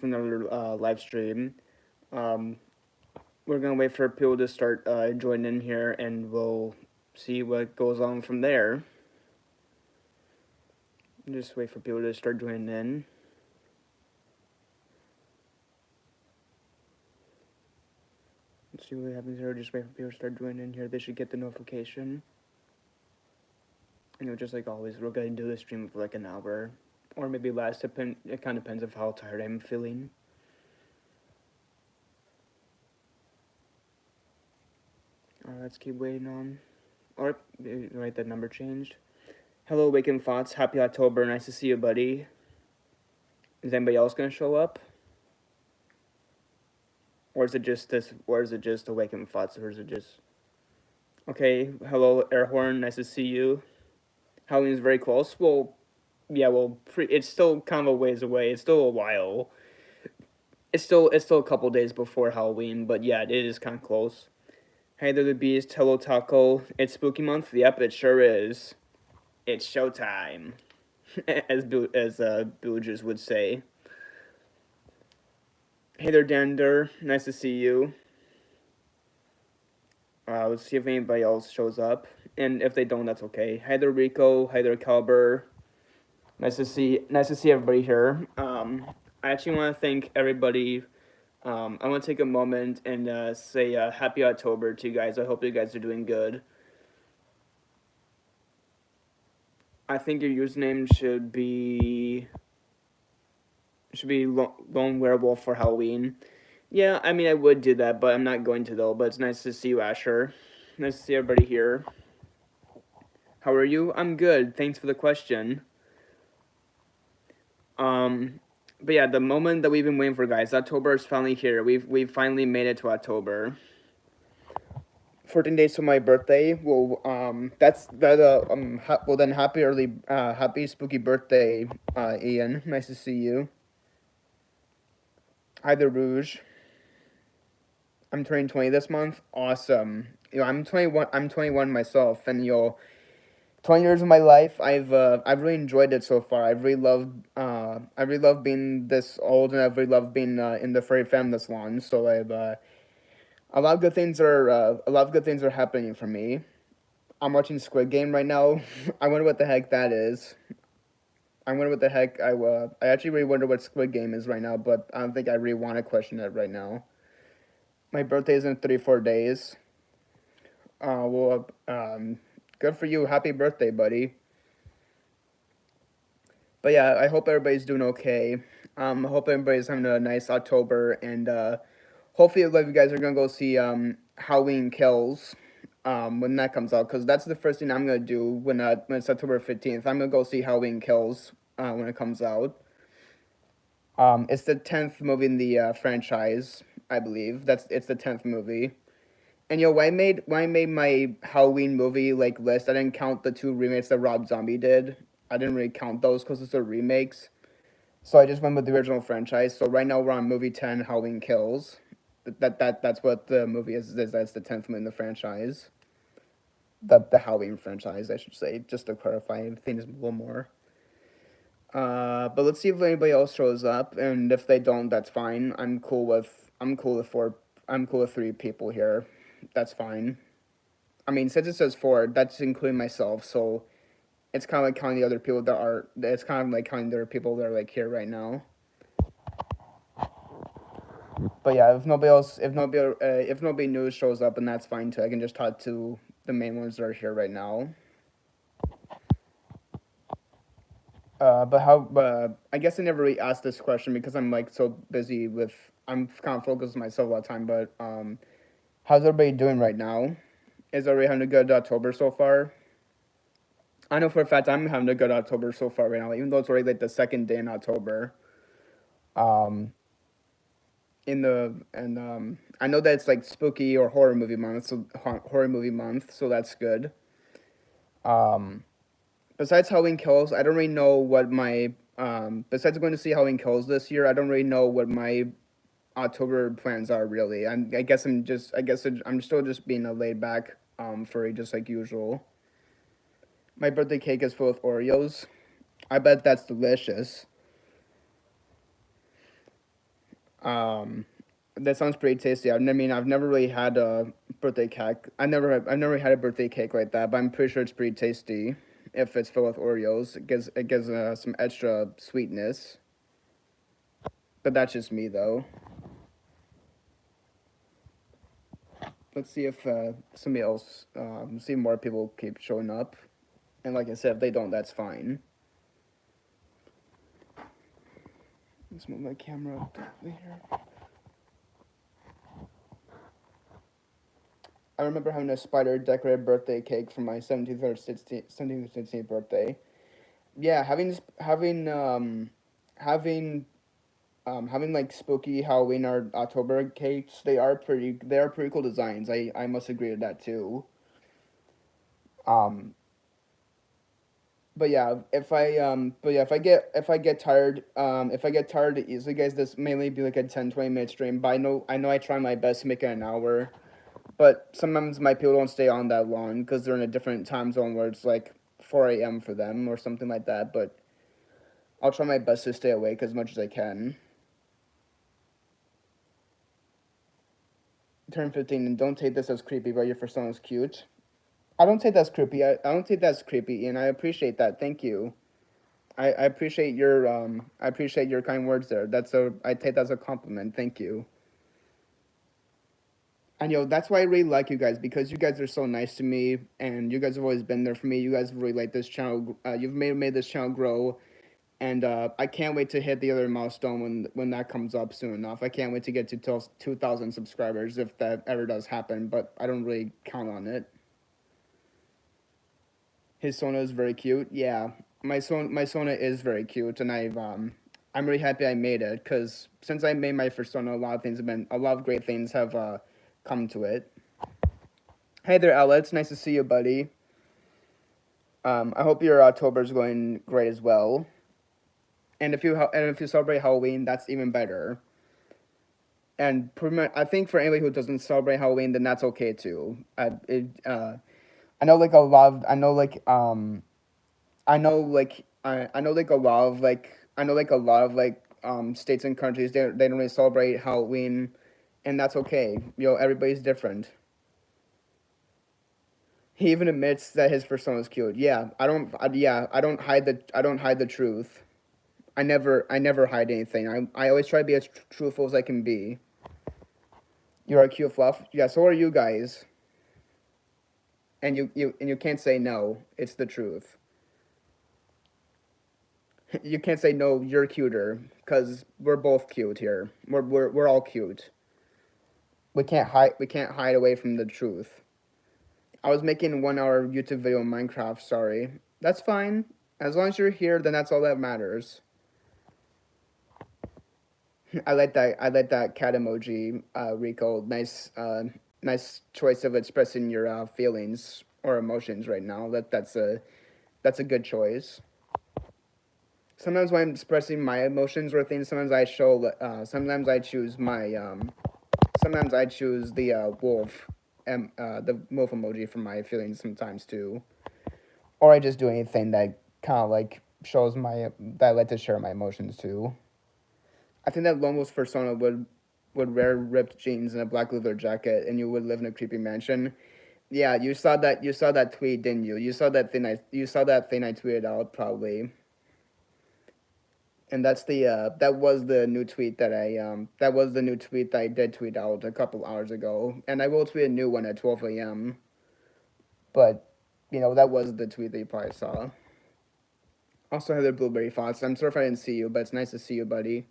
for another live stream. Um, we're gonna wait for people to start joining in here, and we'll see what goes on from there. Just wait for people to start joining in. Let's see what happens here. Just wait for people to start joining in here. They should get the notification. Just like always, we're gonna do this stream for like an hour, or maybe less. It kind of depends of how tired I'm feeling. Let's keep waiting on. Or right, that number changed. Hello, Awakened Thoughts. Happy October. Nice to see you, buddy. Is anybody else gonna show up? Or is it just this? Or is it just Awakened Thoughts? Or is it just? Okay. Hello, Airhorn. Nice to see you. Halloween is very close. Well, yeah. Well, it's still kind of a ways away. It's still a while. It's still a couple days before Halloween, but yeah, it is kind of close. Hey there, the Beast. Hello, Taco. It's Spooky Month. Yep, it sure is. It's showtime, as villagers would say. Hey there, Dander. Nice to see you. Let's see if anybody else shows up, and if they don't, that's okay. Hi there, Rico. Hi there, Calber. Nice to see everybody here. I actually want to thank everybody. I want to take a moment and say Happy October to you guys. I hope you guys are doing good. I think your username should be Lone Werewolf for Halloween. Yeah, I mean, I would do that, but I'm not going to, though. But it's nice to see you, Asher. Nice to see everybody here. How are you? I'm good. Thanks for the question. But yeah, the moment that we've been waiting for, guys. October is finally here. We've finally made it to October. 14 days to my birthday. Well, well then, happy spooky birthday, Ian. Nice to see you. Hi there, Rouge. I'm turning 20 this month. Awesome. I'm 21. I'm 21 myself, and 20 years of my life, I've really enjoyed it so far. I've really loved being this old, and I've really loved being in the furry fam this long. So a lot of good things are happening for me. I'm watching Squid Game right now. I wonder what the heck that is. I wonder what the heck I actually really wonder what Squid Game is right now, but I don't think I really want to question it right now. My birthday is in 3-4 days. Good for you. Happy birthday, buddy. But yeah, I hope everybody's doing okay. I hope everybody's having a nice October, and hopefully a lot of you guys are gonna go see Halloween Kills when that comes out, because that's the first thing I'm gonna do when it's October 15th. I'm gonna go see Halloween Kills when it comes out. It's the 10th movie in the franchise, I believe. It's the 10th movie. And when I made my Halloween movie list, I didn't count the 2 remakes that Rob Zombie did. I didn't really count those because those are remakes. So I just went with the original franchise. So right now we're on movie 10, Halloween Kills. That's what the movie is. That's the 10th movie in the franchise. The Halloween franchise, I should say, just to clarify things a little more. But let's see if anybody else shows up, and if they don't, that's fine. I'm cool with 3 people here. That's fine. I mean, since it says 4, that's including myself, so it's kind of like counting the other people that are. It's kind of like counting the other people that are here right now. But yeah, if nobody new shows up, and that's fine too. I can just talk to the main ones that are here right now. But I guess I never really asked this question because I'm so busy with. I'm kind of focused on myself a lot of time. But how's everybody doing right now? Is everybody having a good October so far? I know for a fact I'm having a good October so far right now, even though it's already the second day in October. I know that it's spooky or horror movie month, so that's good. Besides Halloween Kills, I don't really know what my besides going to see Halloween Kills this year, I don't really know what my October plans are really. I'm still just being a laid back furry, just like usual. My birthday cake is full of Oreos. I bet that's delicious. Um, that sounds pretty tasty. I've never really had a birthday cake. I've never had a birthday cake like that, but I'm pretty sure it's pretty tasty. If it's filled with Oreos, it gives some extra sweetness. But that's just me, though. Let's see if somebody else, see more people keep showing up. And like I said, if they don't, that's fine. Let's move my camera up later. I remember having a spider decorated birthday cake for my 17th or 16th birthday. Yeah, having like spooky Halloween or October cakes, they are pretty cool designs. I must agree with that too. Um, if I get tired, if I get tired easily, guys, this mainly be like a 10-20 minute stream. But I know I try my best to make it an hour. But sometimes my people don't stay on that long because they're in a different time zone where it's like 4 a.m. for them or something like that. But I'll try my best to stay awake as much as I can. Turn 15 and don't take this as creepy, but your persona is cute. I don't take that's creepy. I don't take that's creepy, and I appreciate that. Thank you. I appreciate your kind words there. I take that as a compliment. Thank you. And that's why I really like you guys because you guys are so nice to me, and you guys have always been there for me. You guys have really like this channel. You've made this channel grow, and I can't wait to hit the other milestone when that comes up soon enough. I can't wait to get to 2,000 subscribers if that ever does happen, but I don't really count on it. His Sona is very cute. Yeah, my Sona is very cute, and I'm really happy I made it because since I made my Fursona, a lot of great things have come to it. Hey there, Ella. It's nice to see you, buddy. I hope your October's going great as well. And if you celebrate Halloween, that's even better. And pretty much, I think for anybody who doesn't celebrate Halloween, then that's okay too. I know like a lot of, I know like a lot of states and countries they don't really celebrate Halloween, and that's okay. Everybody's different. He even admits that his persona is cute. Yeah, I don't hide the truth. I never hide anything. I always try to be as truthful as I can be. You're a cute fluff. Yeah, so are you guys. And you can't say no. It's the truth. You can't say no. You're cuter because we're both cute here. We're all cute. We can't hide away from the truth. I was making a 1 hour YouTube video in Minecraft. Sorry. That's fine. As long as you're here, then that's all that matters. I like that cat emoji, Rico. Nice choice of expressing your feelings or emotions right now. That's a good choice. Sometimes when I'm expressing my emotions or things, sometimes I choose sometimes I choose the wolf emoji for my feelings sometimes too, or I just do anything that kind of like shows that I like to share my emotions too. I think that Lomo's persona would wear ripped jeans and a black leather jacket, and you would live in a creepy mansion. Yeah, you saw that tweet, didn't you? You saw that thing I tweeted out probably. And that was the new tweet that was the new tweet that I did tweet out a couple hours ago, and I will tweet a new one at 12 a.m. But that was the tweet that you probably saw. Also, Heather Blueberry Fox. I'm sorry if I didn't see you, but it's nice to see you, buddy.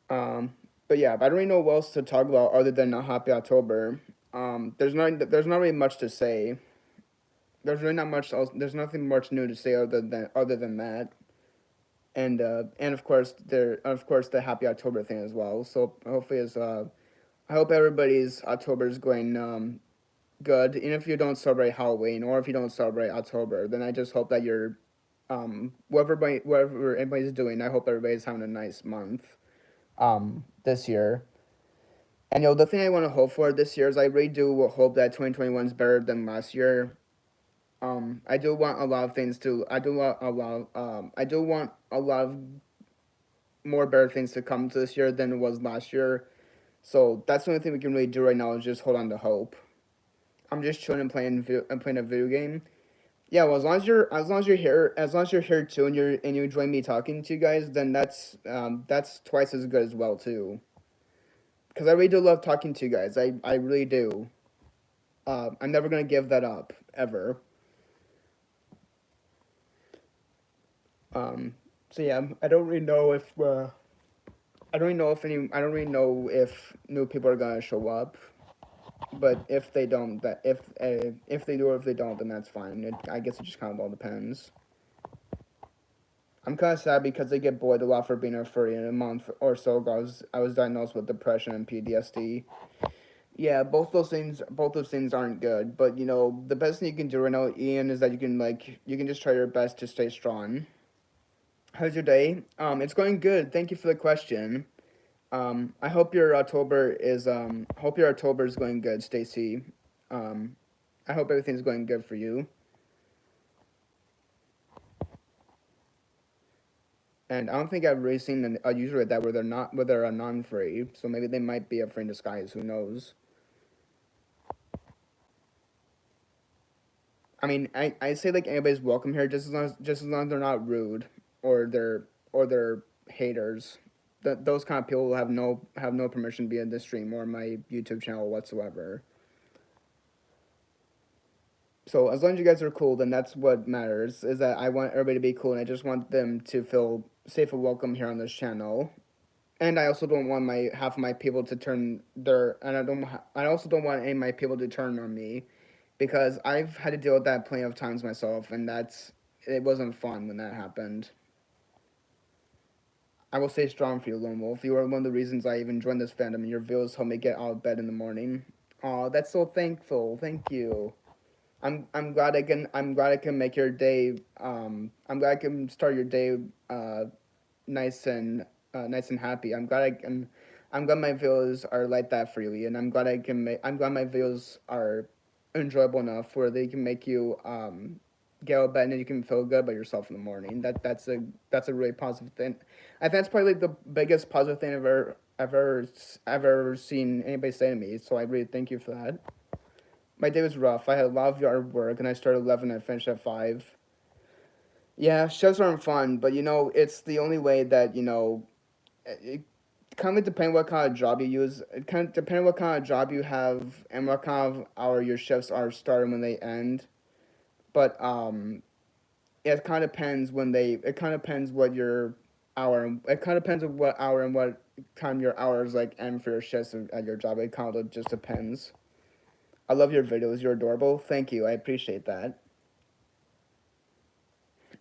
But yeah, I don't really know what else to talk about other than a happy October. There's not really much to say. There's really not much else. There's nothing much new to say other than that. And of course the happy October thing as well. So hopefully I hope everybody's October is going good. Even if you don't celebrate Halloween or if you don't celebrate October, then I just hope that you're whatever anybody's doing. I hope everybody's having a nice month this year. And the thing I want to hope for this year is I really do hope that 2021 is better than last year. I do want a lot of things to. I do want a lot of more better things to come to this year than it was last year. So that's the only thing we can really do right now is just hold on to hope. I'm just chilling and playing a video game. Yeah, well, as long as you're here too, and you join me talking to you guys, then that's twice as good as well too. Because I really do love talking to you guys. I really do. I'm never gonna give that up ever. Um, so yeah, I don't really know if new people are gonna show up. But if they don't, that if they do or if they don't, then that's fine. I guess it just kind of all depends. I'm kind of sad because they get bullied a lot for being a furry. In a month or so ago, I was diagnosed with depression and PTSD. Yeah, both those things aren't good. But you know, the best thing you can do right now, Ian, is that you can just try your best to stay strong. How's your day? It's going good. Thank you for the question. Hope your October is going good, Stacy. Um, I hope everything's going good for you. And I don't think I've really seen a user like that where they're a non-free. So maybe they might be a free in disguise. Who knows? I mean, I say like anybody's welcome here, just as long as they're not rude or they're haters. Those kind of people have no permission to be in this stream or my YouTube channel whatsoever. So as long as you guys are cool, then that's what matters. Is that I want everybody to be cool, and I just want them to feel safe and welcome here on this channel. And I also don't want my half of my people to turn their and I also don't want any of my people to turn on me, because I've had to deal with that plenty of times myself, and it wasn't fun when that happened. I will stay strong for you, Lone Wolf. You are one of the reasons I even joined this fandom, and your videos help me get out of bed in the morning. Aw, that's so thankful. Thank you. I'm glad I can make your day. I'm glad I can start your day nice and nice and happy. I'm glad my videos are like that for you, and I'm glad my videos are enjoyable enough where they can make you get out of bed and you can feel good about yourself in the morning. That's a really positive thing. I think that's probably like the biggest positive thing I've ever seen anybody say to me. So I really thank you for that. My day was rough. I had a lot of yard work, and I started at 11 and I finished at 5. Yeah, shows aren't fun, but you know, it's the only way that, you know, it kind of depends what kind of job you use. It kind of depends what kind of job you have and what kind of hour your shifts are starting when they end. But it kind of depends it kind of depends what your it kind of depends on what hour and what time your hours like end for your shifts at your job. It kind of just depends. I love your videos. You're adorable. Thank you. I appreciate that.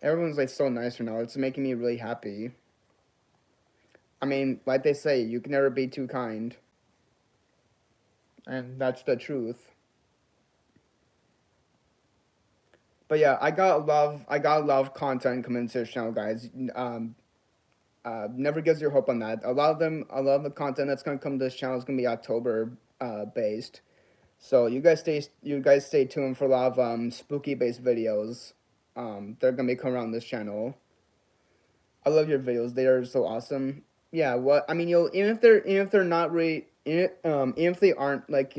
Everyone's like so nice right now. It's making me really happy. I mean, like they say, you can never be too kind. And that's the truth. But yeah, I got a lot of content coming to this channel, guys. Never gives your hope on that. A lot of the content that's gonna come to this channel is gonna be October based. So you guys stay tuned for a lot of spooky based videos. They're gonna be coming around this channel. I love your videos. They are so awesome. Yeah, what I mean, even if they're not really, even if they aren't like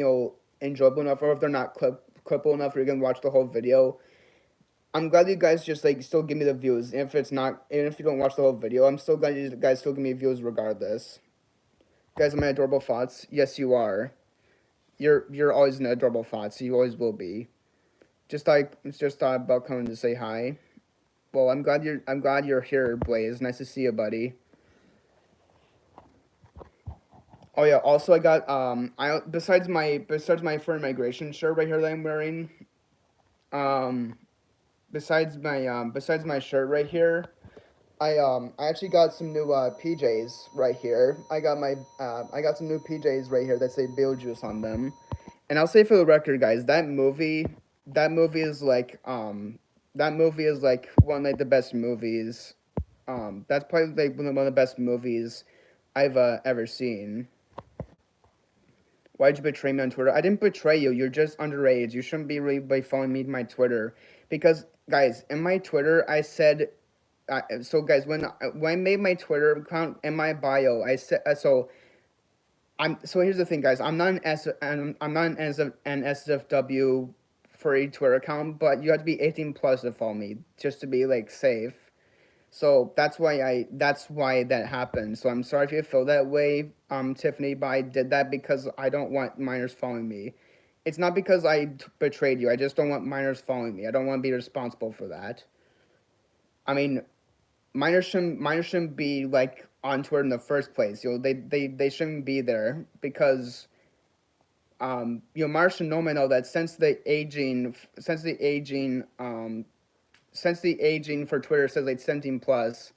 enjoyable enough, or if they're not clippable enough, where you're gonna watch the whole video. I'm glad you guys just like still give me the views. Even if you don't watch the whole video, I'm still glad you guys still give me views regardless. Guys, am I adorable thoughts? Yes, you are. You're always an adorable thoughts. You always will be. It's just thought about coming to say hi. Well, I'm glad you're here, Blaze. Nice to see you, buddy. Oh yeah. Also, I got I besides my fur migration shirt right here that I'm wearing. Um, besides my shirt right here, I actually got some new PJs right here. I got some new PJs right here that say Beetlejuice on them. And I'll say for the record, guys, that movie is that movie is like one of like the best movies. That's probably like one of the best movies I've ever seen. Why'd you betray me on Twitter? I didn't betray you. You're just underage. You shouldn't be really by following me to my Twitter. because guys, in my Twitter, I said, so guys, when I made my Twitter account in my bio, I said so here's the thing, guys. I'm not an SFW furry Twitter account, but you have to be 18 plus to follow me just to be like safe. So that's why that happened. So I'm sorry if you feel that way, Tiffany, but I did that because I don't want minors following me. It's not because betrayed you. I just don't want minors following me. I don't want to be responsible for that. I mean, minors shouldn't be like on Twitter in the first place. They shouldn't be there because minors should normally know that since the aging for Twitter says like 17 plus.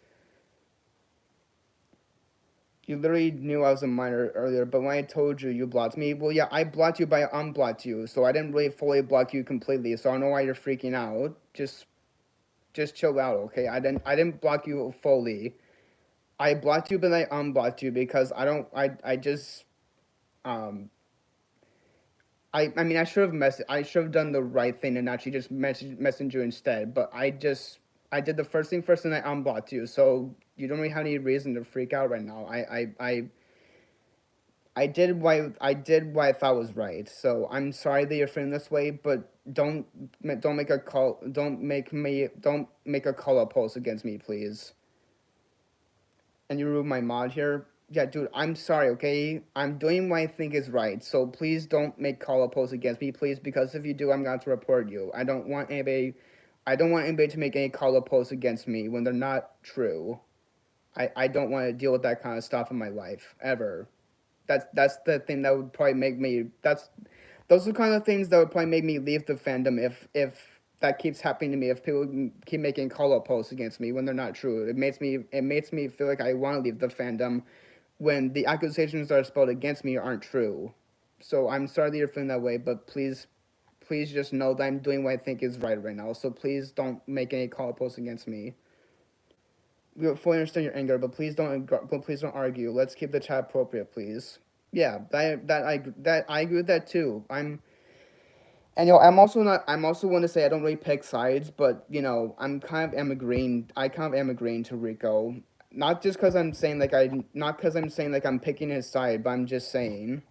You literally knew I was a minor earlier, but when I told you, you blocked me. Well, yeah, I blocked you, but I unblocked you, so I didn't really fully block you completely. So I don't know why you're freaking out. Just chill out, okay? I didn't block you fully. I blocked you, but I unblocked you because I don't. I just um. I mean, I should have done the right thing and actually just message you instead. But I did the first thing first, and I unblocked you. So you don't really have any reason to freak out right now. I did what I thought was right. So I'm sorry that you're feeling this way, but don't make a call. Don't make a call up post against me, please. And you remove my mod here. Yeah, dude, I'm sorry. Okay, I'm doing what I think is right. So please don't make call up posts against me, please, because if you do, I'm going to report you. I don't want anybody. I don't want anybody to make any call up posts against me when they're not true. I don't want to deal with that kind of stuff in my life ever. That's the thing that would probably make me. Those are the kind of things that would probably make me leave the fandom if that keeps happening to me. If people keep making call out posts against me when they're not true, it makes me feel like I want to leave the fandom when the accusations that are spelled against me aren't true. So I'm sorry that you're feeling that way, but please just know that I'm doing what I think is right now. So please don't make any call out posts against me. We fully understand your anger, but please don't argue. Let's keep the chat appropriate, please. Yeah, that I agree with that too. I'm also not. I'm also want to say I don't really pick sides, but I kind of am agreeing to Rico. Not just because I'm saying like not because I'm saying like I'm picking his side, but I'm just saying.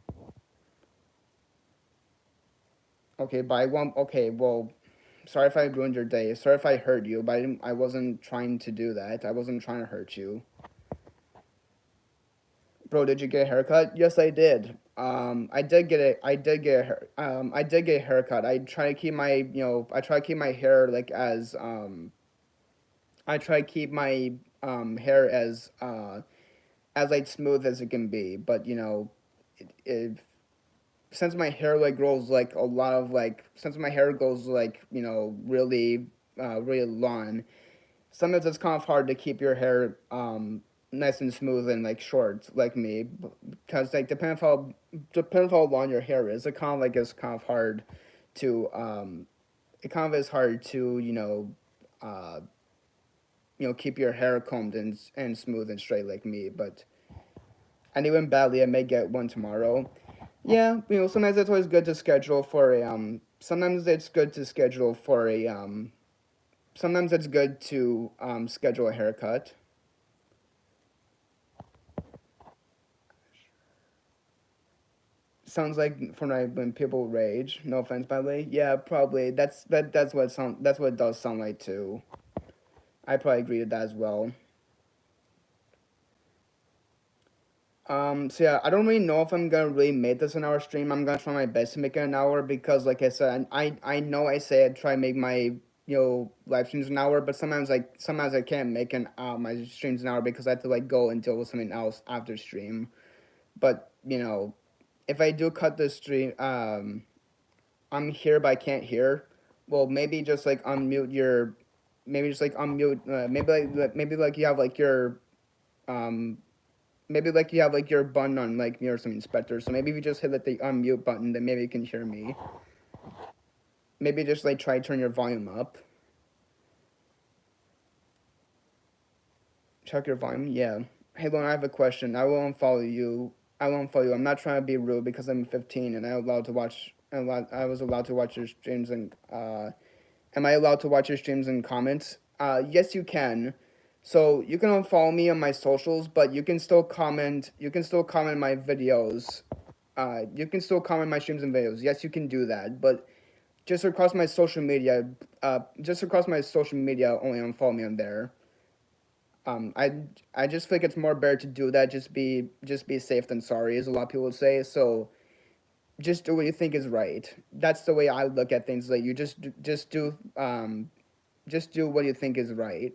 Okay, but I won't. Okay, well, sorry if I ruined your day. Sorry if I hurt you, but I wasn't trying to do that. I wasn't trying to hurt you. Bro, did you get a haircut? Yes, I did. I did get it. I did get a haircut. I try to keep my hair like I try to keep my hair as like smooth as it can be. But since my hair like grows like a lot of like since my hair goes like really really long, sometimes it's kind of hard to keep your hair nice and smooth and like short like me because like depending how long your hair is, it kind of like is kind of hard to it kind of is hard to uh keep your hair combed and smooth and straight like me. But anyway, badly, I may get one tomorrow. Yeah, sometimes it's always good to schedule for a sometimes it's good to schedule for a sometimes it's good to schedule a haircut. Sounds like for when people rage. No offense, by the way. Yeah, probably. That's what it does sound like too. I probably agree with that as well. So yeah, I don't really know if I'm gonna really make this an hour stream. I'm gonna try my best to make it an hour because, like I said, I know I say I try to make my live streams an hour, but sometimes I can't make my streams an hour because I have to like go and deal with something else after stream. But if I do cut the stream, I'm here but I can't hear. Well, maybe just like unmute your, maybe just like unmute. Maybe like you have like your um maybe like you have like your button on like me or some inspector. So maybe if you just hit like the unmute button, then maybe you can hear me. Maybe just like try to turn your volume up. Check your volume. Yeah. Hey, Lon, I have a question. I will unfollow you. I will unfollow you. I'm not trying to be rude because I'm 15 and I was allowed to watch your streams Am I allowed to watch your streams and comment? Yes, you can. So you can unfollow me on my socials, but you can still comment. You can still comment my videos. You can still comment my streams and videos. Yes, you can do that, but just across my social media, only unfollow me on there. Um, I I just think it's more better to do that. Just be safe than sorry, as a lot of people say. So just do what you think is right. That's the way I look at things. Like you just do what you think is right.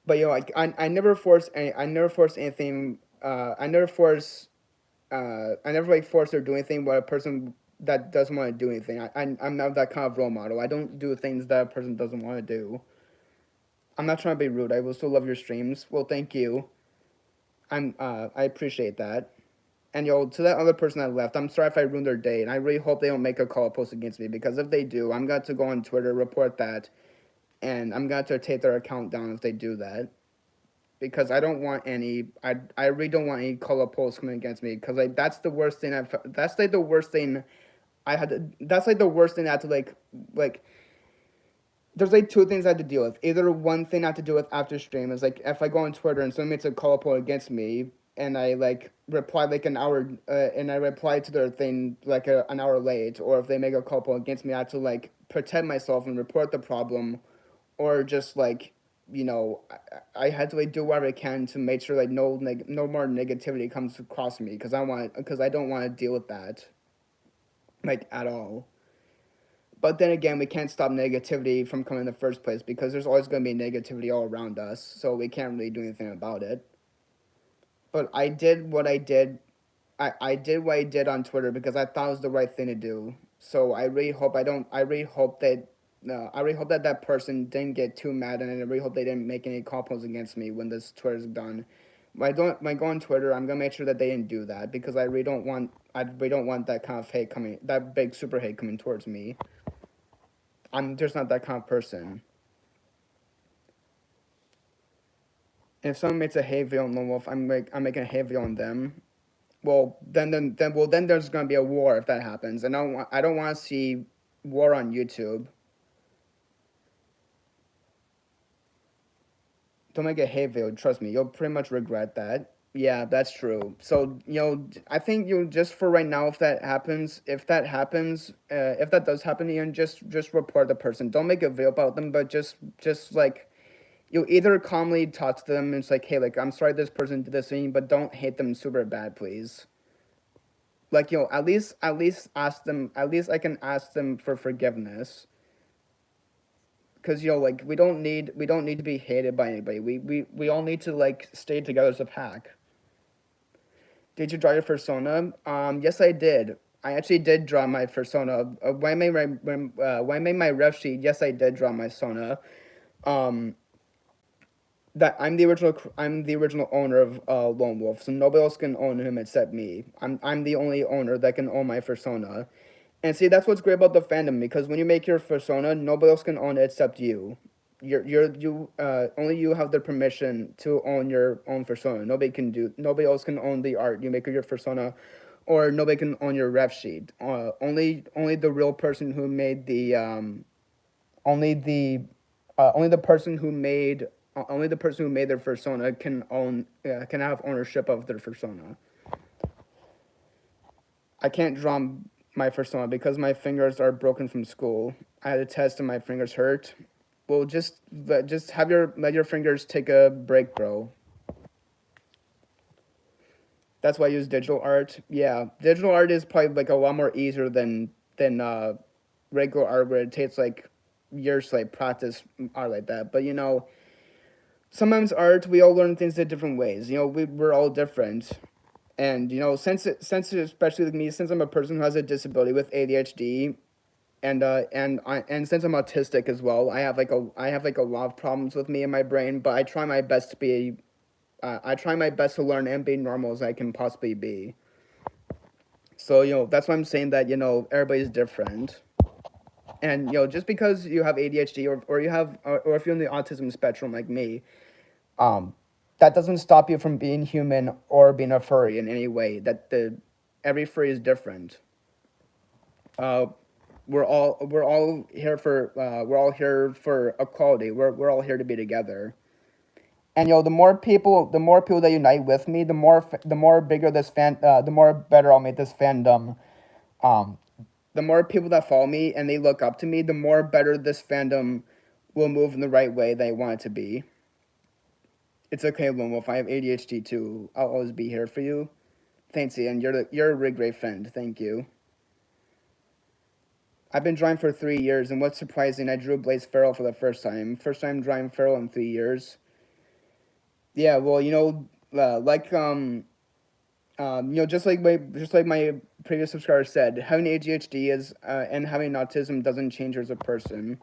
But I never force anything. I never like force or do anything with a person that doesn't want to do anything. I'm not that kind of role model. I don't do things that a person doesn't want to do. I'm not trying to be rude. I will still love your streams. Well, thank you. I appreciate that. And to that other person that left, I'm sorry if I ruined their day, and I really hope they don't make a call post against me, because if they do, I'm going to go on Twitter, report that, and I'm going to take their account down if they do that. Because I don't want any, I really don't want any call up posts coming against me, because like that's the worst thing that's like the worst thing I had to, that's like the worst thing I had to like there's like two things I had to deal with. Either one thing I have to deal with after stream is like if I go on Twitter and someone makes a call up against me, and I like reply like an hour, and I reply to their thing like an hour late, or if they make a call up against me, I have to like protect myself and report the problem, or just like I had to like do whatever I can to make sure like no more negativity comes across me, because I don't want to deal with that like at all. But then again, we can't stop negativity from coming in the first place, because there's always going to be negativity all around us, so we can't really do anything about it. But I did what I did. I did what I did on Twitter because I thought it was the right thing to do. So I really hope I don't. I really hope that. No, I really hope that that person didn't get too mad, and I really hope they didn't make any comments against me when this Twitter's done. When I go on Twitter, I'm gonna make sure that they didn't do that, because I really don't want. I really don't want that kind of hate coming. That big super hate coming towards me. I'm just not that kind of person. If someone makes a hate video on Lone Wolf, I'm making a hate video on them. Well, then there's gonna be a war if that happens, and I don't want to see war on YouTube. Don't make a hate video. Trust me, you'll pretty much regret that. Yeah, that's true. So I think you just for right now, if that does happen, Ian, just report the person. Don't make a video about them, but just like you either calmly talk to them and it's like, hey, like I'm sorry this person did this thing, but don't hate them super bad, please. Like at least ask them. At least I can ask them for forgiveness. Because like we don't need to be hated by anybody. We all need to like stay together as a pack. Did you draw your persona? Yes, I did. I actually did draw my persona. When I made my ref sheet, yes, I did draw my persona. Um, that I'm the original owner of Lone Wolf, so nobody else can own him except me. I'm the only owner that can own my persona. And see, that's what's great about the fandom, because when you make your persona, nobody else can own it except you. Only you have the permission to own your own persona. Nobody else can own the art you make of your persona, or nobody can own your ref sheet. Only the real person who made the only the only the person who made only the person who made their persona can have ownership of their persona. I can't draw my persona because my fingers are broken from school. I had a test and my fingers hurt. Well, just let your fingers take a break, bro. That's why I use digital art. Yeah, digital art is probably like a lot more easier than regular art, where it takes like years to like practice art like that. But sometimes art, we all learn things in different ways. We're all different. And since especially with me, since I'm a person who has a disability with ADHD, and since I'm autistic as well, I have like a lot of problems with me and my brain. But I try my best to learn and be normal as I can possibly be. So that's why I'm saying that everybody's different. And just because you have ADHD, or if you're on the autism spectrum like me, um, that doesn't stop you from being human or being a furry in any way. Every furry is different. we're all here for equality. We're all here to be together. And the more people that unite with me, the more bigger the more better I'll make this fandom. Um, the more people that follow me and they look up to me, the more better this fandom will move in the right way they want it to be. It's okay, Lone Wolf. I have ADHD too. I'll always be here for you. Thanks, Ian. You're a really great friend. Thank you. I've been drawing for 3 years, and what's surprising, I drew Blaze Feral for the first time. First time drawing Feral in 3 years. Yeah, well, just like my previous subscriber said, having ADHD is and having autism doesn't change you as a person.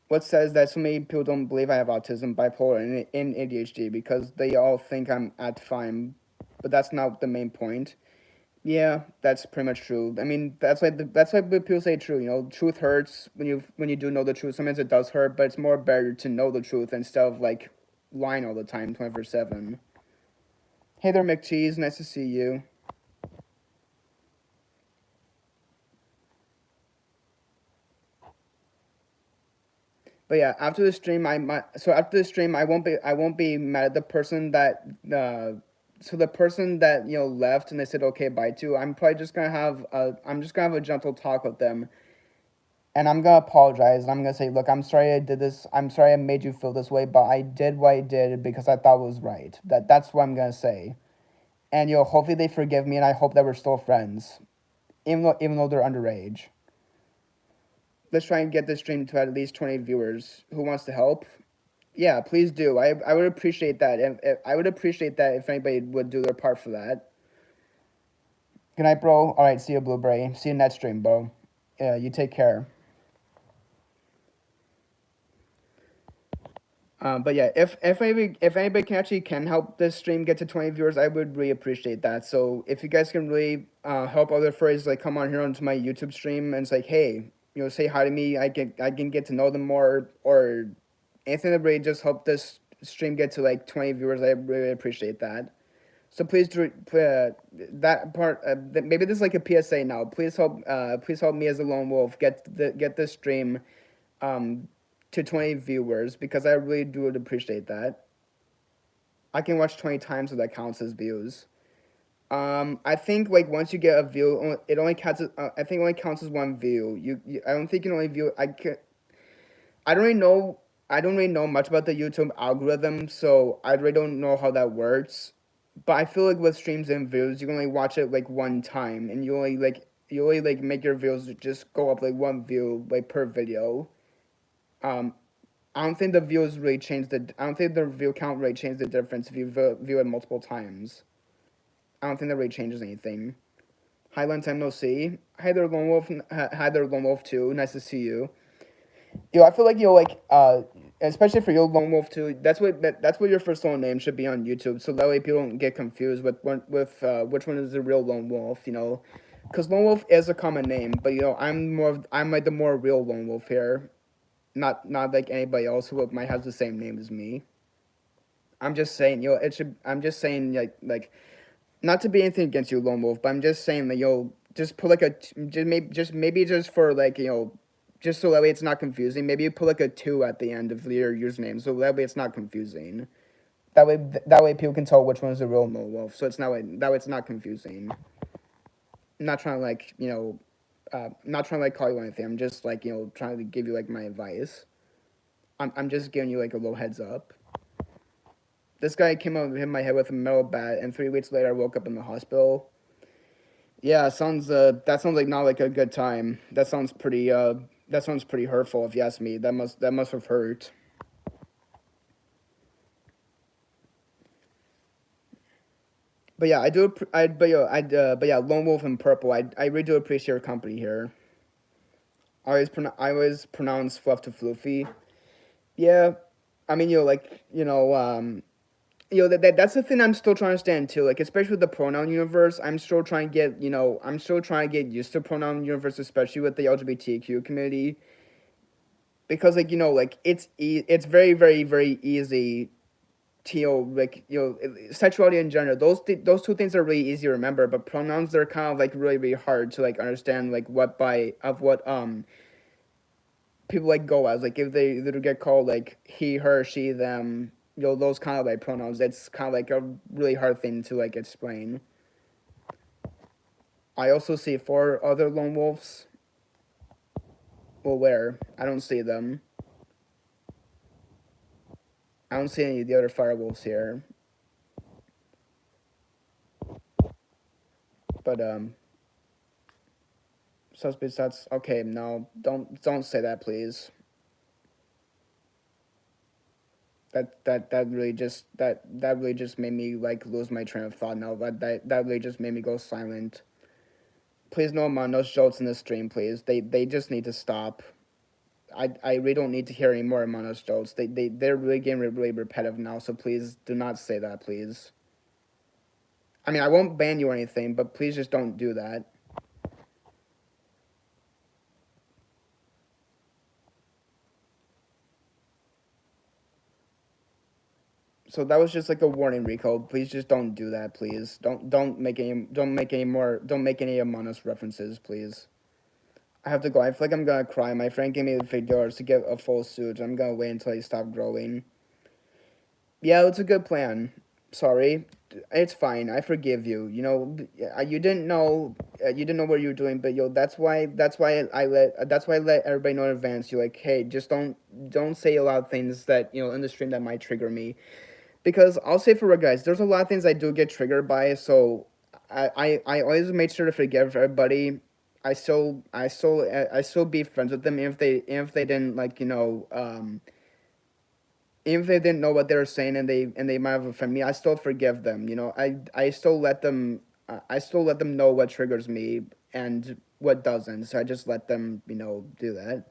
What says that so many people don't believe I have autism, bipolar, and ADHD because they all think I'm at fine, but that's not the main point. Yeah, that's pretty much true. I mean, that's why people say true. Truth hurts when you do know the truth. Sometimes it does hurt, but it's more better to know the truth instead of like lying all the time, 24/7. Hey there, McCheese. Nice to see you. But yeah, after the stream, after the stream, I won't be mad at the person that the person that left and they said okay bye to. I'm just gonna have a gentle talk with them, and I'm gonna apologize. And I'm gonna say, look, I'm sorry I did this. I'm sorry I made you feel this way, but I did what I did because I thought it was right. That's what I'm gonna say. And hopefully they forgive me, and I hope that we're still friends, even though they're underage. Let's try and get this stream to at least 20 viewers. Who wants to help? Yeah, please do. I would appreciate that. I would appreciate that if anybody would do their part for that. Good night, bro. All right, see you, Blueberry. See you next stream, bro. Yeah, you take care. But yeah, if anybody can help this stream get to 20 viewers, I would really appreciate that. So if you guys can really help other furries like come on here onto my YouTube stream and it's like, hey, say hi to me. I can get to know them more, or anything that really just help this stream get to like 20 viewers. I really appreciate that. So please do that part. Maybe this is like a PSA now. Please help me as a lone wolf get this stream um, to 20 viewers because I really do would appreciate that. I can watch 20 times so that counts as views. I think like once you get a view, it only counts. I think it only counts as one view. I don't think you can only view. I don't really know. I don't really know much about the YouTube algorithm, so I really don't know how that works. But I feel like with streams and views, you can only watch it like one time, and you only make your views just go up like one view like per video. Um, I don't think the views really change the. I don't think the view count really changes the difference if you view it multiple times. I don't think that really changes anything. Hi, long time no see. Hi there, Lone Wolf. Hi there, Lone Wolf too. Nice to see you. I feel like especially for you, Lone Wolf too. That's what your first song name should be on YouTube, so that way people don't get confused which one is the real Lone Wolf. Because Lone Wolf is a common name, but I'm like the more real Lone Wolf here, not like anybody else who might have the same name as me. I'm just saying, it should. I'm just saying, not to be anything against you, Lone Wolf, but I'm just saying that just put like just for like just so that way it's not confusing. Maybe you put like a 2 at the end of your username, so that way it's not confusing. That way people can tell which one is the real Lone Wolf. So it's not that way it's not confusing. I'm not trying to not trying to like call you anything. I'm just like trying to give you like my advice. I'm just giving you like a little heads up. This guy came up and hit my head with a metal bat, and 3 weeks later I woke up in the hospital. Yeah, that sounds like not like a good time. That sounds pretty hurtful if you ask me. That must have hurt. But yeah, I do. I but yeah, Lone Wolf and Purple. I really do appreciate your company here. I always pronounce fluff to floofy. Yeah, I mean that's the thing I'm still trying to understand too. Like especially with the pronoun universe, I'm still trying to get used to pronoun universe, especially with the LGBTQ community, because it's very very very easy like sexuality in general. Those two things are really easy to remember, but pronouns they're kind of like really hard to like understand like what people like go as like if they get called like he, her, she, them. Those kind of like pronouns. It's kind of like a really hard thing to like explain. I also see 4 other lone wolves. Well, where? I don't see them. I don't see any of the other firewolves here. But suspects. That's okay. No, don't say that, please. That really just that really just made me like lose my train of thought. Now that really just made me go silent. Please, no more no jokes in the stream, please. They just need to stop. I really don't need to hear any more Among Us jokes. They're really getting really repetitive now. So please do not say that, please. I mean, I won't ban you or anything, but please just don't do that. So that was just like a warning, Rico. Please just don't do that, please. Don't make any Among Us references, please. I have to go. I feel like I'm gonna cry. My friend gave me the $50 to get a full suit. I'm gonna wait until he stopped growing. Yeah, it's a good plan. Sorry, it's fine. I forgive you. You didn't know. You didn't know what you were doing, but that's why I let everybody know in advance. You're like, hey, just don't say a lot of things that in the stream that might trigger me. Because I'll say for real, guys, there's a lot of things I do get triggered by, so I always make sure to forgive everybody. I still be friends with them if they didn't like even if they didn't know what they were saying and they might have offended me. I still forgive them. I still let them know what triggers me and what doesn't. So I just let them do that.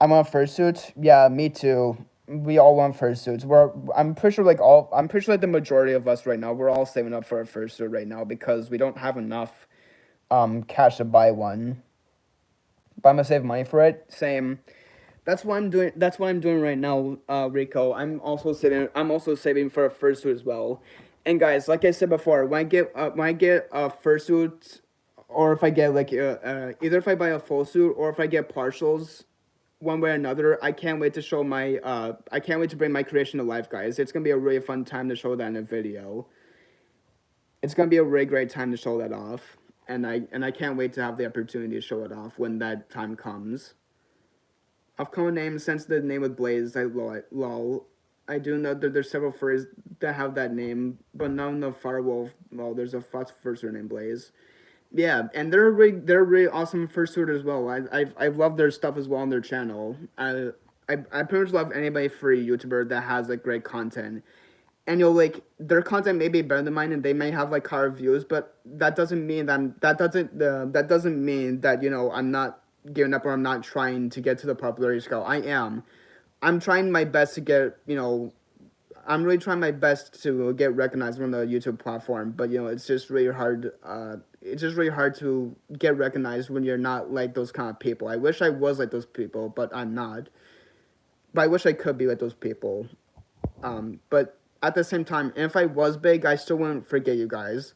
I want fursuits. Yeah, me too. We all want fursuits. I'm pretty sure like the majority of us right now, we're all saving up for a fursuit right now because we don't have enough cash to buy one. But I'm gonna save money for it. Same. That's what I'm doing. That's what I'm doing right now, Rico. I'm also saving for a fursuit as well. And guys, like I said before, when I get a fursuit, or if I get either if I buy a full suit or if I get partials, one way or another, I can't wait to show my I can't wait to bring my creation to life, guys. It's gonna be a really fun time to show that in a video. It's gonna be a really great time to show that off, and I can't wait to have the opportunity to show it off when that time comes. Of common names, since the name with Blaze, lol. I do know that there's several furries that have that name, but none of Firewolf. Well, there's a fox fursuit named Blaze. Yeah, and they're really awesome fursuit as well. I've loved their stuff as well on their channel. I pretty much love anybody free YouTuber that has like great content. And like their content may be better than mine, and they may have like higher views, but that doesn't mean that doesn't mean that I'm not giving up or I'm not trying to get to the popularity scale. I am. I'm trying my best to get I'm really trying my best to get recognized on the YouTube platform, but it's just really hard. It's just really hard to get recognized when you're not like those kind of people. I wish I was like those people, but I'm not. But I wish I could be like those people. But at the same time, if I was big, I still wouldn't forget you guys.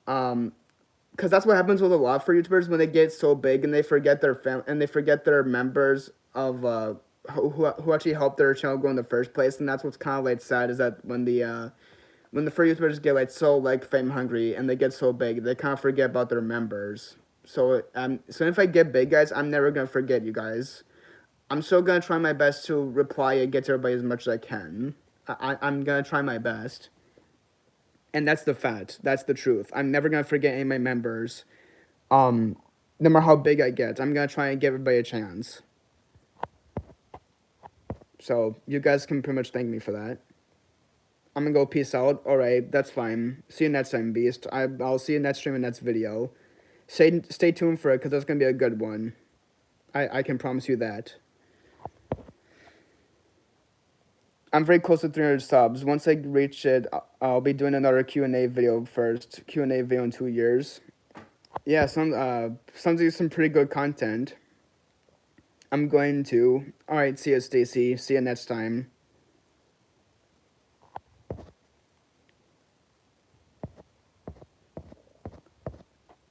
Because that's what happens with a lot for YouTubers when they get so big and they forget their members of who actually helped their channel go in the first place. And that's what's kind of like sad is that when the furry YouTubers get like so like fame hungry and they get so big, they kind of forget about their members. So if I get big, guys, I'm never gonna forget you guys. I'm still gonna try my best to reply and get to everybody as much as I can. I'm gonna try my best. And that's the fact. That's the truth. I'm never gonna forget any of my members. No matter how big I get, I'm gonna try and give everybody a chance. So you guys can pretty much thank me for that. I'm gonna go peace out. Alright, that's fine. See you next time, Beast. I'll see you next stream and next video. Stay tuned for it, because that's gonna be a good one. I can promise you that. I'm very close to 300 subs. Once I reach it, I'll be doing another Q&A video first. Q&A video in 2 years. Yeah, some pretty good content. I'm going to. Alright, see you, Stacy. See you next time.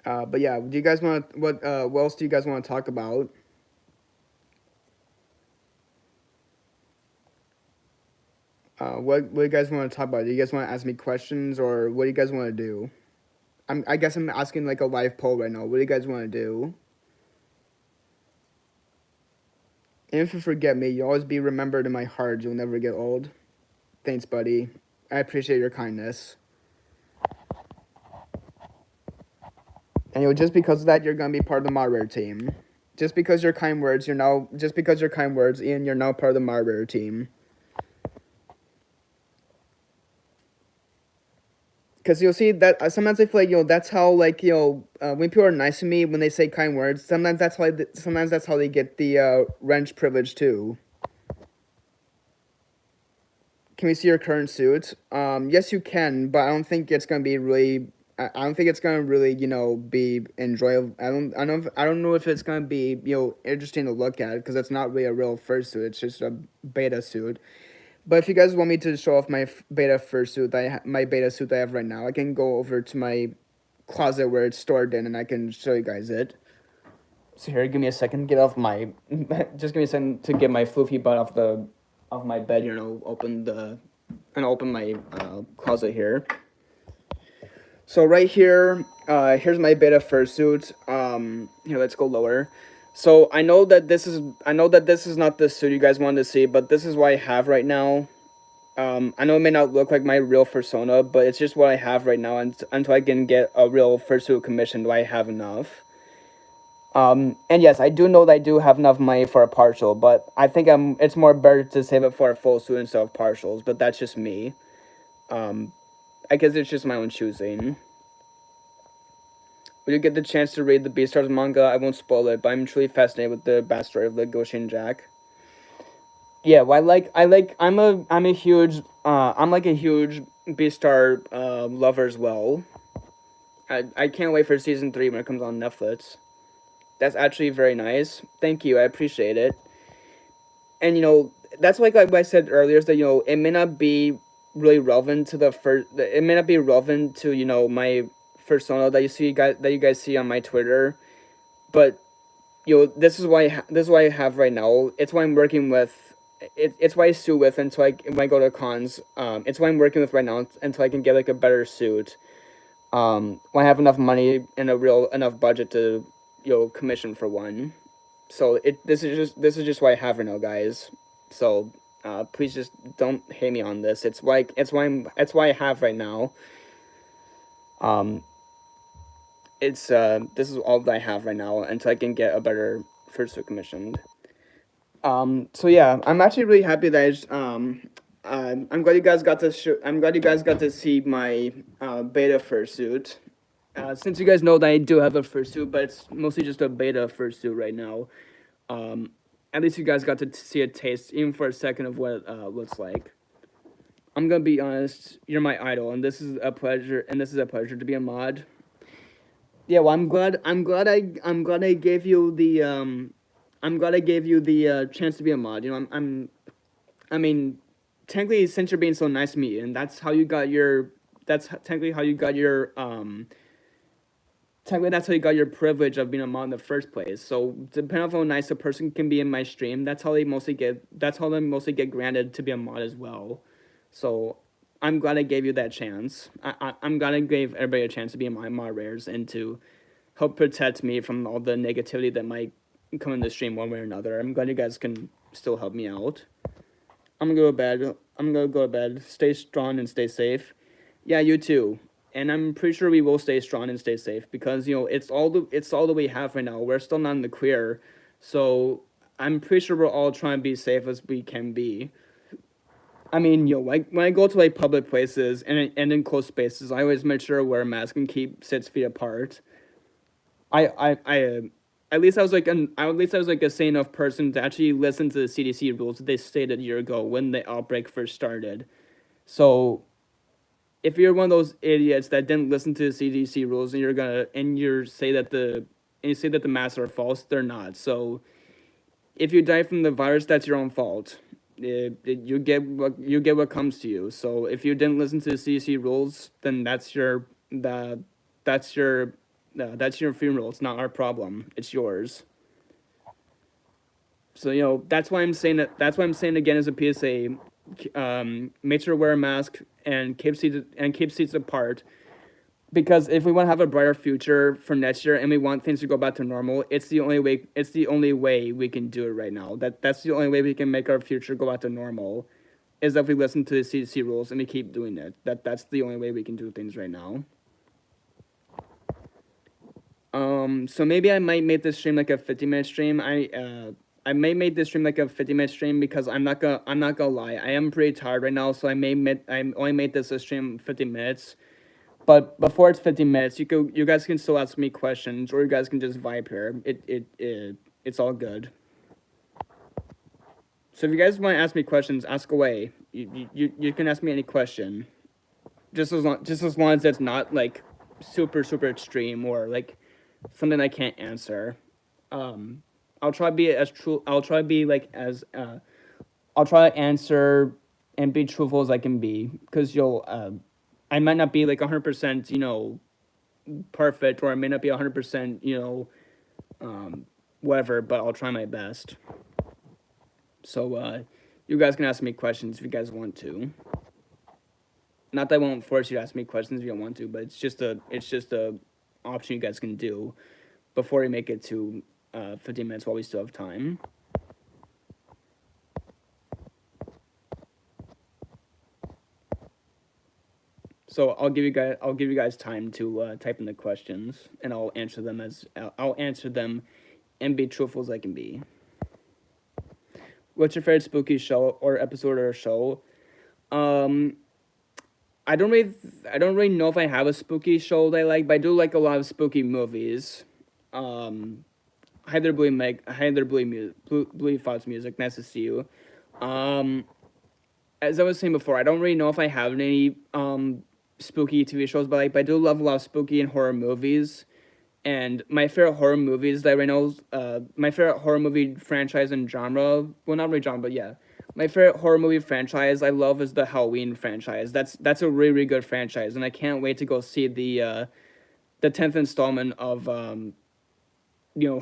But yeah, do you guys want what else do you guys want to talk about? What do you guys want to talk about? Do you guys want to ask me questions, or what do you guys want to do? I guess I'm asking like a live poll right now. What do you guys want to do? And if you forget me, you'll always be remembered in my heart. You'll never get old. Thanks, buddy. I appreciate your kindness. And just because of that, you're gonna be part of the moderator team. Just because you're kind words, Ian, you're now part of the moderator team. Because you'll see that sometimes I feel like that's how like when people are nice to me when they say kind words. Sometimes that's how they get the wrench privilege too. Can we see your current suit? Yes, you can, but I don't think it's gonna be really. I don't think it's gonna really be enjoyable. I don't know if it's gonna be interesting to look at because it's not really a real fursuit. It's just a beta suit. But if you guys want me to show off my beta fursuit, my beta suit that I have right now, I can go over to my closet where it's stored in, and I can show you guys it. So here, give me a second. Get off my. Just give me a second to get my floofy butt off my bed. Open my closet here. So right here, here's my beta fursuit. Here, let's go lower. So I know that this is not the suit you guys wanted to see, but this is what I have right now. I know it may not look like my real Fursona, but it's just what I have right now. Until I can get a real fursuit commission, do I have enough? And yes, I do know that I do have enough money for a partial, but I think it's more better to save it for a full suit instead of partials. But that's just me. I guess it's just my own choosing. When you get the chance to read the Beastars manga, I won't spoil it, but I'm truly fascinated with the backstory of the Goshin Jack. Yeah, well, I'm a huge Beastar lover as well. I can't wait for season 3 when it comes on Netflix. That's actually very nice. Thank you, I appreciate it. And that's like I said earlier, is that it may not be really relevant to it may not be relevant to my persona that you guys see on my Twitter, but this is this is what I have right now. It's what I'm working with. It's what I sue with until when I go to cons. It's what I'm working with right now until I can get like a better suit. When I have enough money and enough budget to commission for one. So this is just what I have right now, guys. So please just don't hate me on this. It's why I have right now. This is all that I have right now until I can get a better fursuit commissioned. So yeah, I'm actually really happy that I'm glad you guys got to I'm glad you guys got to see my beta fursuit. Since you guys know that I do have a fursuit, but it's mostly just a beta fursuit right now. At least you guys got to see a taste, even for a second, of what it looks like. I'm gonna be honest, you're my idol, and this is a pleasure. And this is a pleasure to be a mod. Yeah, well, I'm glad I gave you the chance to be a mod. I mean, technically, since you're being so nice to me, and that's how you got your, that's technically how you got your, technically that's how you got your privilege of being a mod in the first place. So depending on how nice a person can be in my stream, that's how they mostly get granted to be a mod as well. So I'm glad I gave you that chance. I'm glad I gave everybody a chance to be in my mod rares and to help protect me from all the negativity that might come in the stream one way or another. I'm glad you guys can still help me out. I'm gonna go to bed. I'm gonna go to bed. Stay strong and stay safe. Yeah, you too. And I'm pretty sure we will stay strong and stay safe because it's all that we have right now. We're still not in the clear, so I'm pretty sure we're all trying to be safe as we can be. I mean, like when I go to like public places and in close spaces, I always make sure to wear a mask and keep 6 feet apart. At least I was like a sane enough person to actually listen to the CDC rules that they stated a year ago when the outbreak first started. So if you're one of those idiots that didn't listen to the CDC rules and you say that the masks are false, they're not. So if you die from the virus, that's your own fault. You get what comes to you. So if you didn't listen to the CDC rules, then that's your That's your funeral. It's not our problem. It's yours. So that's why I'm saying that. That's why I'm saying again as a PSA. Make sure to wear a mask and keep seats apart. Because if we want to have a brighter future for next year and we want things to go back to normal, it's the only way. It's the only way we can do it right now. That's the only way we can make our future go back to normal, is if we listen to the CDC rules and we keep doing it. That's the only way we can do things right now. So maybe I might make this stream like a 50-minute stream. I may make this stream like a 50-minute stream because I'm not gonna lie. I am pretty tired right now, so I only made this a stream 50 minutes. But before it's 50 minutes, you guys can still ask me questions, or you guys can just vibe here. It's all good. So if you guys want to ask me questions, ask away. You can ask me any question. Just as long as it's not like super extreme or like something I can't answer. I'll try to be as true. I'll try to be like as. I'll try to answer and be truthful as I can be, because I might not be like 100%, perfect, or I may not be 100%, whatever, but I'll try my best. So, you guys can ask me questions if you guys want to. Not that I won't force you to ask me questions if you don't want to, but it's just a option you guys can do before we make it to 15 minutes while we still have time. So I'll give you guys time to type in the questions, and I'll answer them and be truthful as I can be. What's your favorite spooky show or episode or show? I don't really know if I have a spooky show that I like, but I do like a lot of spooky movies. Hi there, Bluey Fox Music. Nice to see you. As I was saying before, I don't really know if I have any spooky TV shows, but I do love a lot of spooky and horror movies. And my favorite horror movies that right now, my favorite horror movie franchise and genre, well, not really genre, but yeah, my favorite horror movie franchise I love is the Halloween franchise. That's a really good franchise, and I can't wait to go see the 10th installment of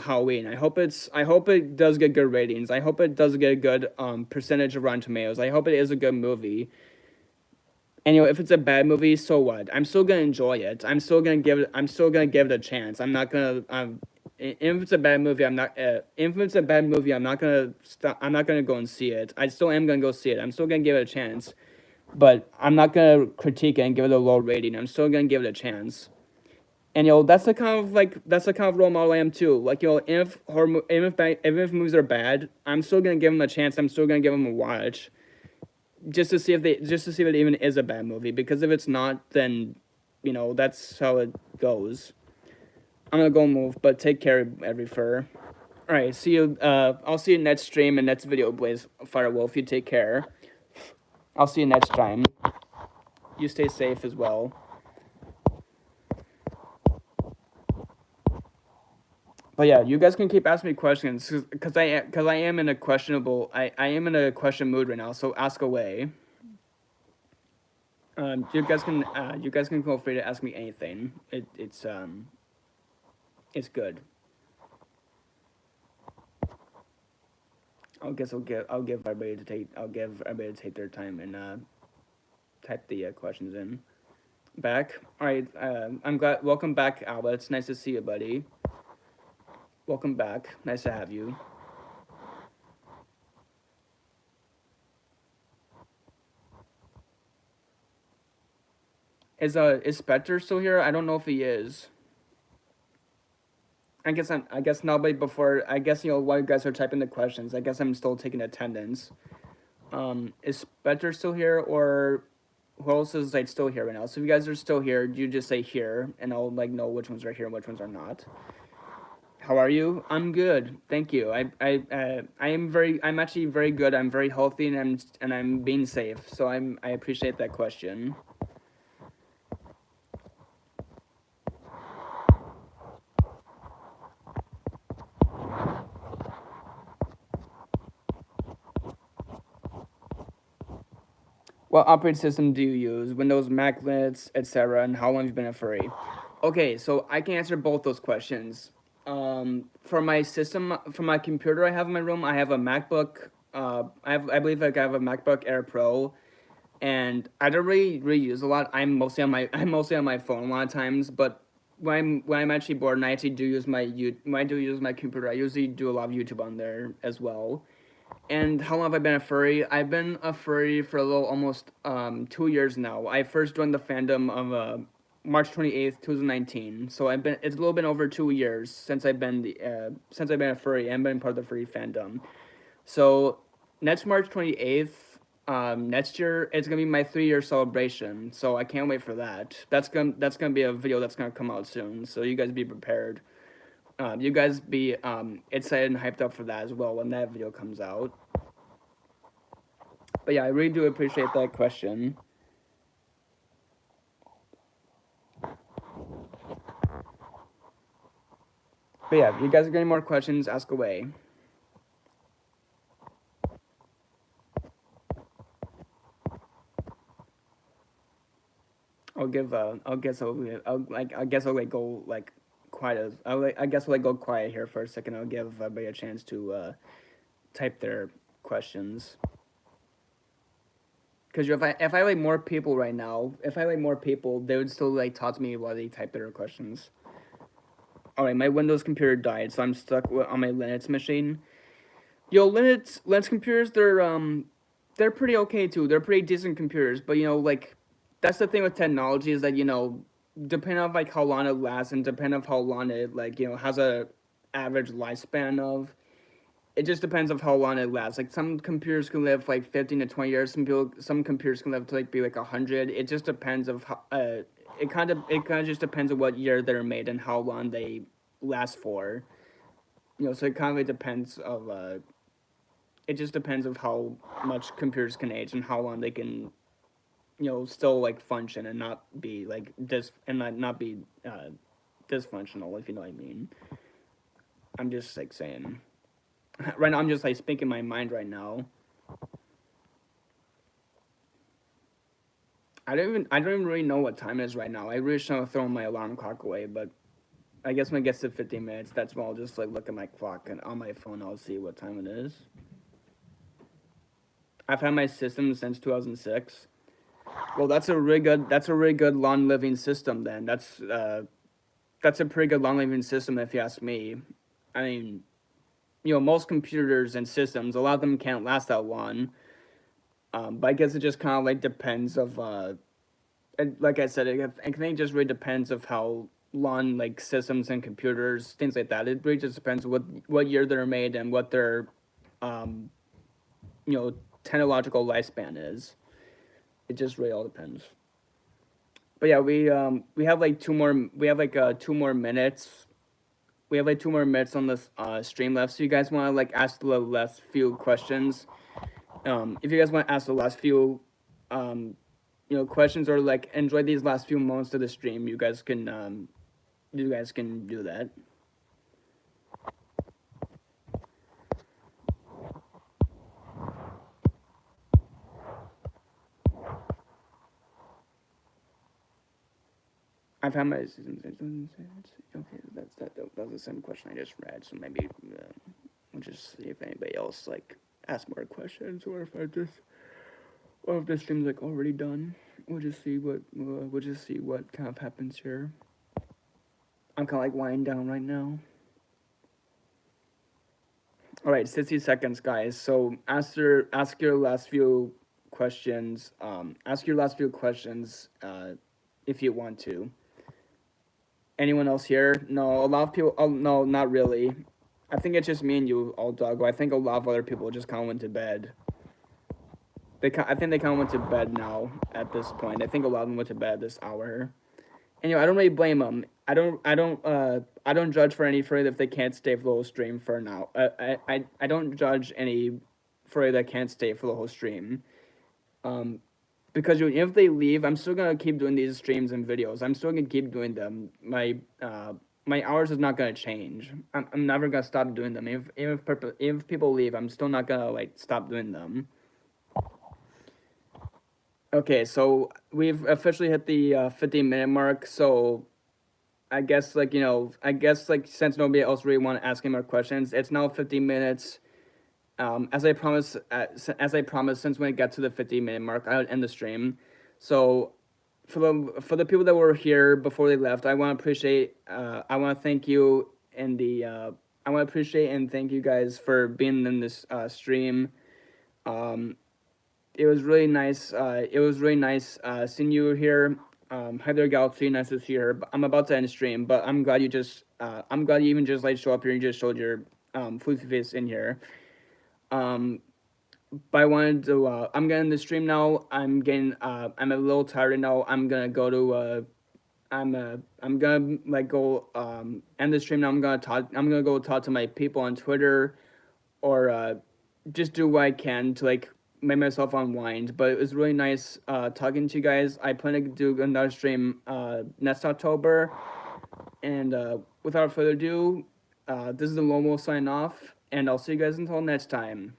Halloween. I hope it does get good ratings. I hope it does get a good percentage of Rotten Tomatoes. I hope it is a good movie. And if it's a bad movie, so what? I'm still gonna enjoy it. I'm still gonna give it a chance. I'm not gonna if it's a bad movie, I'm not gonna stop. I'm not gonna go and see it. I still am gonna go see it. I'm still gonna give it a chance, but I'm not gonna critique it and give it a low rating. I'm still gonna give it a chance. And that's the kind of role model I am too. Like if movies are bad, I'm still gonna give them a chance. I'm still gonna give them a watch, just to see if it even is a bad movie. Because if it's not, then that's how it goes. I'm gonna go move, but take care, every fur. All right, see you. I'll see you next stream and next video, Blaze Firewolf. You take care. I'll see you next time. You stay safe as well. But yeah, you guys can keep asking me questions because I am in a questionable. I am in a question mood right now. So ask away. You guys can feel free to ask me anything. It's good. I'll give everybody to take their time and type the questions in. Back. All right. I'm glad. Welcome back, Alba. It's nice to see you, buddy. Welcome back. Nice to have you. Is Spectre still here? I don't know if he is. I guess nobody before. I guess while you guys are typing the questions, I guess I'm still taking attendance. Is Spectre still here, or who else is still here right now? So if you guys are still here, you just say here, and I'll know which ones are here and which ones are not. How are you? I'm good, thank you. I'm actually very good. I'm very healthy, and I'm being safe. So I appreciate that question. What operating system do you use? Windows, Mac, Linux, etc. And how long have you been a furry? Okay, so I can answer both those questions. For my system, for my computer I have in my room, I have a MacBook. I believe like I have a MacBook Air Pro, and I don't really use a lot. I'm mostly on my phone a lot of times. But when I'm actually bored and I actually do use when I do use my computer, I usually do a lot of YouTube on there as well. And how long have I been a furry? I've been a furry for a little almost 2 years now. I first joined the fandom of March 28th, 2019. So it's a little bit over 2 years since I've been a furry and been part of the furry fandom. So next March 28th, next year it's gonna be my 3 year celebration. So I can't wait for that. That's gonna be a video that's gonna come out soon. So you guys be prepared. You guys be excited and hyped up for that as well when that video comes out. But yeah, I really do appreciate that question. But yeah, if you guys got any more questions, ask away. I'll give. I'll guess. I guess I'll like go like quiet as. I guess I'll like go quiet here for a second. I'll give everybody a chance to type their questions. Because if I like more people right now, if I like more people, they would still like talk to me while they type their questions. All right, my Windows computer died, so I'm stuck on my Linux machine. Yo, Linux computers, they're pretty okay too. They're pretty decent computers, but like, that's the thing with technology is that depending on like how long it lasts and depending on how long it like has a average lifespan of, it just depends of how long it lasts. Like some computers can live like 15 to 20 years. Some computers can live to like be like 100. It just depends of how. It kind of just depends on what year they're made and how long they last for. So it kind of depends of it just depends of how much computers can age and how long they can still like function and not be like not be dysfunctional, if you know what I mean. I'm just like saying right now, I'm just like speaking my mind right now. I don't even really know what time it is right now. I really should have thrown my alarm clock away, but I guess when it gets to 15 minutes, that's when I'll just like look at my clock and on my phone I'll see what time it is. I've had my system since 2006. Well, that's a really good long living system. Then that's a pretty good long living system if you ask me. I mean, most computers and systems, a lot of them can't last that long. But I guess it just kind of like depends of and like I said, I think it just really depends of how long like systems and computers, things like that. It really just depends what year they're made and what their um, you know technological lifespan is. It just really all depends. But yeah, we have like two more minutes. We have like 2 more minutes on this stream left. So you guys want to like ask the last few questions? If you guys want to ask the last few um, questions or like enjoy these last few moments of the stream, you guys can do that. I've had my okay. That was the same question I just read. So maybe we'll just see if anybody else like asks more questions, or if the stream's like already done. We'll just see what kind of happens here. I'm kind of like winding down right now. All right, 60 seconds, guys. So ask your last few questions. Ask your last few questions if you want to. Anyone else here? No, a lot of people. Oh no, not really. I think it's just me and you, all dog. I think a lot of other people just kind of went to bed. I think they kind of went to bed now at this point. I think a lot of them went to bed this hour. And I don't really blame them. I don't judge for any furry if they can't stay for the whole stream for now. I don't judge any furry that can't stay for the whole stream. Because if they leave, I'm still gonna keep doing these streams and videos. I'm still gonna keep doing them. My hours is not gonna change. I'm never gonna stop doing them. If people leave, I'm still not gonna like stop doing them. Okay, so we've officially hit the 15-minute mark. So I guess like since nobody else really want to ask any more questions, it's now 50 minutes. As I promised, since when it got to the 50-minute mark, I would end the stream. So, for the people that were here before they left, I want to thank you and the I want to appreciate and thank you guys for being in this stream. Um, it was really nice. Seeing you here. Hi there, Galaxy. Nice to see her. I'm about to end the stream, but I'm glad you even just like show up here and just showed your floofy face in here. Um, but I wanted to. I'm getting the stream now. I'm a little tired now. I'm gonna go to. I'm gonna like go end the stream now. I'm gonna go talk to my people on Twitter, or just do what I can to like make myself unwind. But it was really nice talking to you guys. I plan to do another stream next October. And without further ado, this is the Lomo sign off, and I'll see you guys until next time.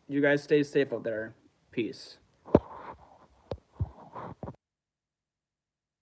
You guys stay safe out there. Peace.